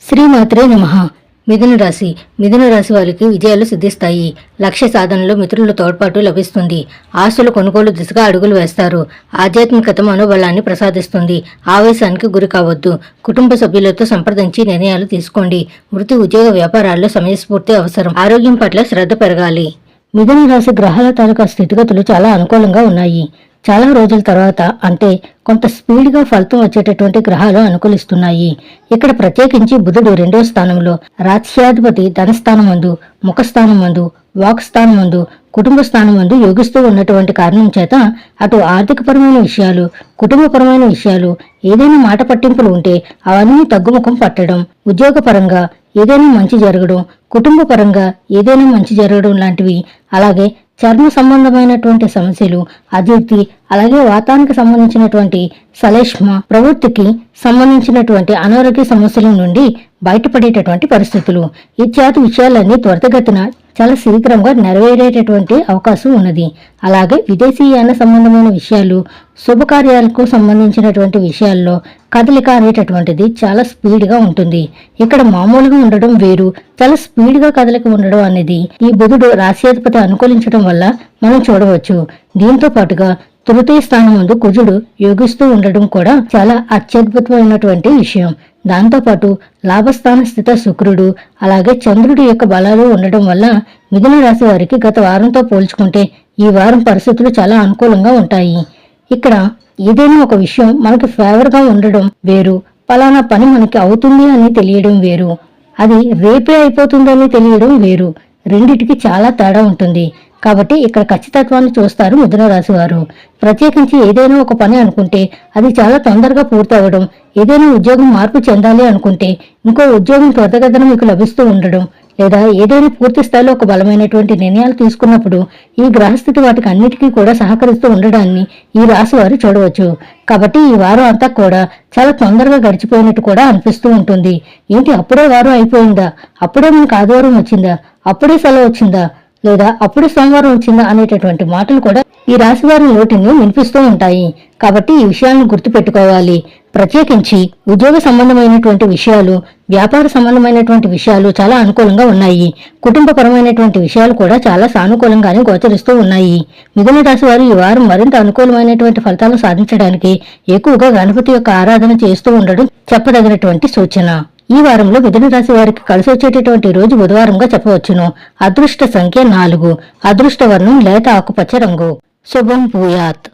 శ్రీమాత్రే నమః. మిథున రాశి వారికి విజయాలు సిద్ధిస్తాయి. లక్ష్య సాధనలో మిత్రుల తోడ్పాటు లభిస్తుంది. ఆస్తుల కొనుగోలు దిశగా అడుగులు వేస్తారు. ఆధ్యాత్మికత మనోబలాన్ని ప్రసాదిస్తుంది. ఆవేశానికి గురి కావద్దు. కుటుంబ సభ్యులతో సంప్రదించి నిర్ణయాలు తీసుకోండి. వృత్తి, ఉద్యోగ, వ్యాపారాల్లో సమయస్ఫూర్తి అవసరం. ఆరోగ్యం పట్ల శ్రద్ధ పెరగాలి. మిథున రాశి గ్రహాల తాలూకా స్థితిగతులు చాలా అనుకూలంగా ఉన్నాయి. చాలా రోజుల తర్వాత అంటే కొంత స్పీడ్గా ఫలితం వచ్చేటటువంటి గ్రహాలు అనుకూలిస్తున్నాయి. ఇక్కడ ప్రత్యేకించి బుధుడు 2వ స్థానంలో, రాజ్యాధిపతి ధనస్థానం మందు, ముఖస్థానం మందు, వాక్ స్థానం మందు, కుటుంబ స్థానం మందు యోగిస్తూ ఉన్నటువంటి కారణం చేత అటు ఆర్థికపరమైన విషయాలు, కుటుంబపరమైన విషయాలు, ఏదైనా మాట పట్టింపులు ఉంటే అవన్నీ తగ్గుముఖం పట్టడం, ఉద్యోగపరంగా ఏదైనా మంచి జరగడం, కుటుంబ పరంగా ఏదైనా మంచి జరగడం లాంటివి, అలాగే చర్మ సంబంధమైనటువంటి సమస్యలు, అజీర్తి, అలాగే వాతానికి సంబంధించినటువంటి శ్లేష్మ ప్రవృత్తికి సంబంధించినటువంటి అనారోగ్య సమస్యల నుండి బయటపడేటటువంటి పరిస్థితులు ఇత్యాది విషయాలన్నీ త్వరితగతిన చాలా శీఘ్రంగా నెరవేరేటటువంటి అవకాశం ఉన్నది. అలాగే విదేశీయాన సంబంధమైన విషయాలు, శుభకార్యాలకు సంబంధించినటువంటి విషయాల్లో కదలిక అనేటటువంటిది చాలా స్పీడ్గా ఉంటుంది. ఇక్కడ మామూలుగా ఉండడం వేరు, చాలా స్పీడ్గా కదలిక ఉండడం అనేది ఈ బుధుడు రాశ్యాధిపతి అనుకూలించడం వల్ల మనం చూడవచ్చు. దీంతో పాటుగా తృతీయ స్థానం ముందు కుజుడు యోగిస్తూ ఉండడం కూడా చాలా అత్యద్భుతమైనటువంటి విషయం. దాంతోపాటు లాభస్థాన స్థిత శుక్రుడు, అలాగే చంద్రుడి యొక్క బలాలు ఉండడం వల్ల మిథున రాశి వారికి గత వారంతో పోల్చుకుంటే ఈ వారం పరిస్థితులు చాలా అనుకూలంగా ఉంటాయి. ఇక్కడ ఏదైనా ఒక విషయం మనకి ఫేవర్గా ఉండడం వేరు, పలానా పని మనకి అవుతుంది అని తెలియడం వేరు, అది రేపే అయిపోతుందని తెలియడం వేరు. రెండిటికి చాలా తేడా ఉంటుంది. కాబట్టి ఇక్కడ ఖచ్చితత్వాన్ని చూస్తారు మిథున రాశి వారు. ప్రత్యేకించి ఏదైనా ఒక పని అనుకుంటే అది చాలా తొందరగా పూర్తవడం, ఏదైనా ఉద్యోగం మార్పు చెందాలి అనుకుంటే ఇంకో ఉద్యోగం త్వరితగతిన మీకు లభిస్తూ ఉండడం, లేదా ఏదైనా పూర్తి స్థాయిలో ఒక బలమైనటువంటి నిర్ణయాలు తీసుకున్నప్పుడు ఈ గ్రహస్థితి వాటికి అన్నిటికీ కూడా సహకరిస్తూ ఉండడాన్ని ఈ రాశి వారు చూడవచ్చు. కాబట్టి ఈ వారం అంతా కూడా చాలా తొందరగా గడిచిపోయినట్టు కూడా అనిపిస్తూ ఉంటుంది. ఏంటి అప్పుడే వారం అయిపోయిందా, అప్పుడే మనకు ఆదివారం వచ్చిందా, అప్పుడే సెలవు వచ్చిందా, లేదా అప్పుడు సోమవారం వచ్చిందా అనేటటువంటి మాటలు కూడా ఈ రాశి వారి నోటిని వినిపిస్తూ ఉంటాయి. కాబట్టి ఈ విషయాలను గుర్తుపెట్టుకోవాలి. ప్రత్యేకించి ఉద్యోగ సంబంధమైనటువంటి విషయాలు, వ్యాపార సంబంధమైనటువంటి విషయాలు చాలా అనుకూలంగా ఉన్నాయి. కుటుంబపరమైనటువంటి విషయాలు కూడా చాలా సానుకూలంగానే గోచరిస్తూ ఉన్నాయి. మిథున రాశి వారు ఈ వారం మరింత అనుకూలమైనటువంటి ఫలితాలను సాధించడానికి ఎక్కువగా గణపతి యొక్క ఆరాధన చేస్తూ ఉండడం చెప్పదగినటువంటి సూచన. ఈ వారంలో మిథున రాశి వారికి కలిసి వచ్చేటటువంటి రోజు బుధవారంగా చెప్పవచ్చును. అదృష్ట సంఖ్య 4, అదృష్ట వర్ణం లేత ఆకుపచ్చ రంగు. శుభం భూయాత్.